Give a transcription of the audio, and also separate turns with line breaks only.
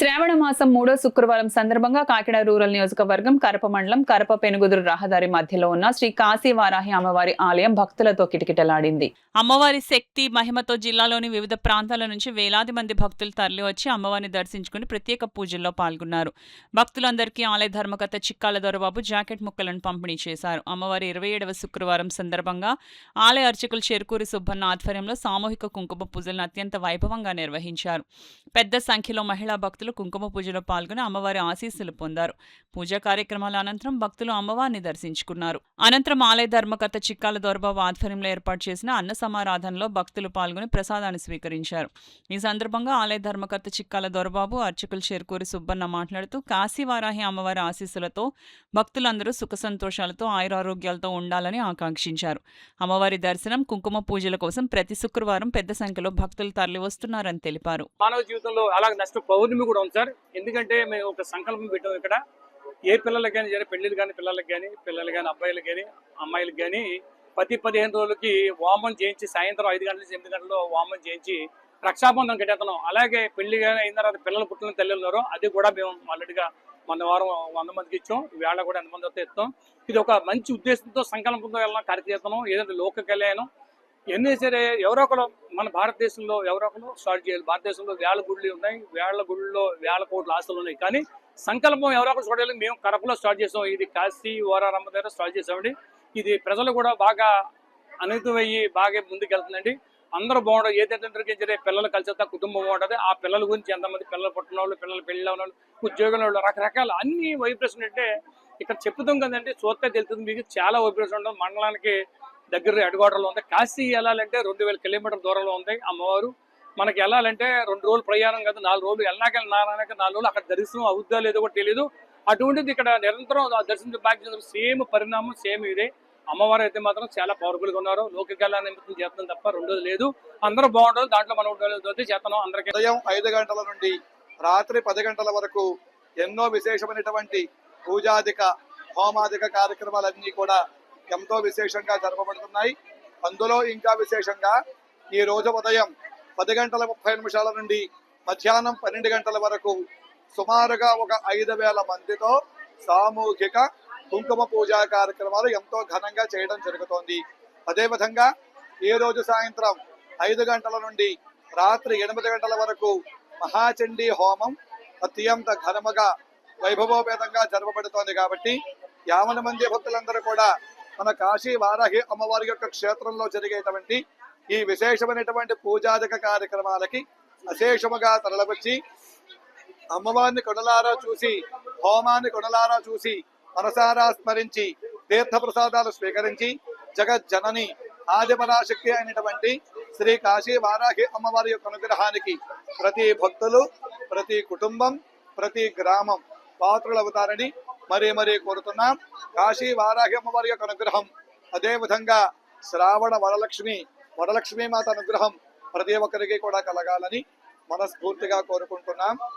శ్రావణ మాసం 3వ శుక్రవారం సందర్భంగా కాకినాడ రూరల్ నియోజకవర్గం కరప మండలం కరప పెనుగుదురు రహదారి మధ్యలో ఉన్న శ్రీ కాశీ వారాహి అమ్మవారి ఆలయం భక్తులతో కిటకిటలాడింది. అమ్మవారి శక్తి మహిమతో జిల్లాలోని వివిధ ప్రాంతాల నుంచి వేలాది మంది భక్తులు తరలివచ్చి అమ్మవారిని దర్శించుకుని ప్రత్యేక పూజల్లో పాల్గొన్నారు. భక్తులందరికీ ఆలయ ధర్మకర్త చిక్కాల దొరబాబు జాకెట్ ముక్కలను పంపిణీ చేశారు. అమ్మవారి 27వ శుక్రవారం సందర్భంగా ఆలయ అర్చకులు చెరుకూరి సుబ్బన్న ఆధ్వర్యంలో సామూహిక కుంకుమ పూజలను అత్యంత వైభవంగా నిర్వహించారు. పెద్ద సంఖ్యలో మహిళా భక్తులు కుంకుమ పూజలో పాల్గొని అమ్మవారి ఆశీస్సులు పొందారు. పూజా కార్యక్రమాల అనంతరం భక్తులు అమ్మవారిని దర్శించుకున్నారు. అనంతరం ఆలయ ధర్మకర్త చిక్కాల దొరబాబు ఆధ్వర్యంలో ఏర్పాటు చేసిన అన్న సమారాధనలో భక్తులు పాల్గొని ప్రసాదాన్ని స్వీకరించారు. ఈ సందర్భంగా ఆలయ ధర్మకర్త చిక్కాల దొరబాబు అర్చకులు చేరుకూరి సుబ్బన్న మాట్లాడుతూ కాశీవారాహి అమ్మవారి ఆశీస్సులతో భక్తులందరూ సుఖ సంతోషాలతో ఆయురారోగ్యాలతో ఉండాలని ఆకాంక్షించారు. అమ్మవారి దర్శనం కుంకుమ పూజల కోసం ప్రతి శుక్రవారం పెద్ద సంఖ్యలో భక్తులు తరలివస్తున్నారని తెలిపారు.
మానవ జీవితంలో అలాగే నెక్స్ట్ పౌర్ణమి కూడా ఉంది సార్. ఎందుకంటే మేము ఒక సంకల్పం పెట్టాం. ఇక్కడ ఏ పిల్లలకి కానీ సరే, పెళ్లిళ్ళు కానీ పిల్లలు కానీ అబ్బాయిలకు కానీ అమ్మాయిలకు కానీ ప్రతి 15 రోజులకి వామం చేయించి సాయంత్రం 5 గంటల నుంచి 8 గంటల్లో వామం చేయించి రక్షాబంధం కట్టేస్తున్నాం. అలాగే పెళ్లి కానీ అయిన తర్వాత పిల్లలు పుట్టిన తల్లి ఉన్నారో అది కూడా మేము ఆల్రెడీగా మొన్న వారం 100 మందికి ఇచ్చాం. వేళ కూడా ఎంతమంది వస్తే ఇస్తాం. ఇది ఒక మంచి ఉద్దేశంతో సంకల్పంతో వెళ్ళడం కార్యక్రమం. ఏదంటే లోక కళ్యాణం ఎన్ని సరే ఎవరో ఒకరు మన భారతదేశంలో ఎవరో ఒకరు స్టార్ట్ చేయాలి. భారతదేశంలో వేల గుళ్ళు ఉన్నాయి, వేల గుళ్ళలో వేల కోట్ల ఆస్తులు ఉన్నాయి. కానీ సంకల్పం ఎవరో ఒకరు చూడాలి. మేము కడపలో స్టార్ట్ చేసాం. ఇది కాశీ వారారమ్మ దగ్గర స్టార్ట్ చేసామండి. ఇది ప్రజలు కూడా బాగా అనుభవయ్యి బాగా ముందుకు వెళ్తుందండి. అందరూ బాగుంటారు. ఏదైతే సరే పిల్లలు కలిసి కుటుంబం బాగుంటుంది. ఆ పిల్లల గురించి ఎంతమంది పిల్లలు పుట్టిన వాళ్ళు, పిల్లలు పెళ్ళి ఉన్న వాళ్ళు, ఉద్యోగంలో వాళ్ళు, రకరకాల అన్ని వైబ్రేషన్ అంటే ఇక్కడ చెప్తాం కదండి. చూస్తే తెలుస్తుంది మీకు. చాలా వైబ్రేషన్ ఉంటుంది. మండలానికి దగ్గర హెడ్క్వార్టర్లో ఉంది. కాశీ వెళ్ళాలంటే 2000 కిలోమీటర్ల దూరంలో ఉంది అమ్మవారు. మనకి వెళ్ళాలంటే 2 రోజులు ప్రయాణం కదా, 4 రోజులు వెళ్ళాక 4 రోజులు అక్కడ దర్శనం అవుద్దా లేదో కూడా తెలియదు. అటువంటిది ఇక్కడ నిరంతరం దర్శనం భాగ్యం సేమ్ పరిణామం సేమ్ ఇదే. అమ్మవారు అయితే మాత్రం చాలా పవర్ఫుల్గా ఉన్నారు. లోక కళ్యాణ నిమిత్తం చేస్తున్నాం తప్ప రెండోది లేదు. అందరూ బాగుంటారు. దాంట్లో మనం చేస్తున్నాం. అందరికీ
ఉదయం 5 గంటల నుండి రాత్రి 10 గంటల వరకు ఎన్నో విశేషమైనటువంటి పూజాధిక హోమాధిక కార్యక్రమాలన్నీ కూడా ఎంతో విశేషంగా జరపబడుతున్నాయి. అందులో ఇంకా విశేషంగా ఈ రోజు ఉదయం 10:30 నుండి మధ్యాహ్నం 12 గంటల వరకు సుమారుగా ఒక 5,000 మందితో సామూహిక కుంకుమ పూజా కార్యక్రమాలు ఎంతో ఘనంగా చేయడం జరుగుతోంది. అదేవిధంగా ఈ రోజు సాయంత్రం 5 గంటల నుండి రాత్రి 8 గంటల వరకు మహాచండీ హోమం అత్యంత ఘనముగా వైభవోపేతంగా జరపబడుతోంది. కాబట్టి 50 మంది భక్తులందరూ కూడా మన కాశీ వారాహి అమ్మవారి యొక్క క్షేత్రంలో జరిగేటువంటి ఈ విశేషమైనటువంటి పూజాధిక కార్యక్రమాలకి అశేషముగా తరలివచ్చి అమ్మవారిని కొనలారా చూసి, హోమాన్ని కొనలారా చూసి, మనసారా స్మరించి, తీర్థ ప్రసాదాలు స్వీకరించి జగజ్జనని ఆదిపరాశక్తి అయినటువంటి శ్రీ కాశీ వారాహి అమ్మవారి యొక్క అనుగ్రహానికి ప్రతి భక్తులు, ప్రతి కుటుంబం, ప్రతి గ్రామం పాత్రులవుతారని మరీ కోరుతున్నాం. కాశీ వారాహి అమ్మవారి యొక్క అనుగ్రహం, అదేవిధంగా శ్రావణ వరలక్ష్మి మాత అనుగ్రహం ప్రతి ఒక్కరికి కూడా కలగాలని మనస్ఫూర్తిగా కోరుకుంటున్నాం.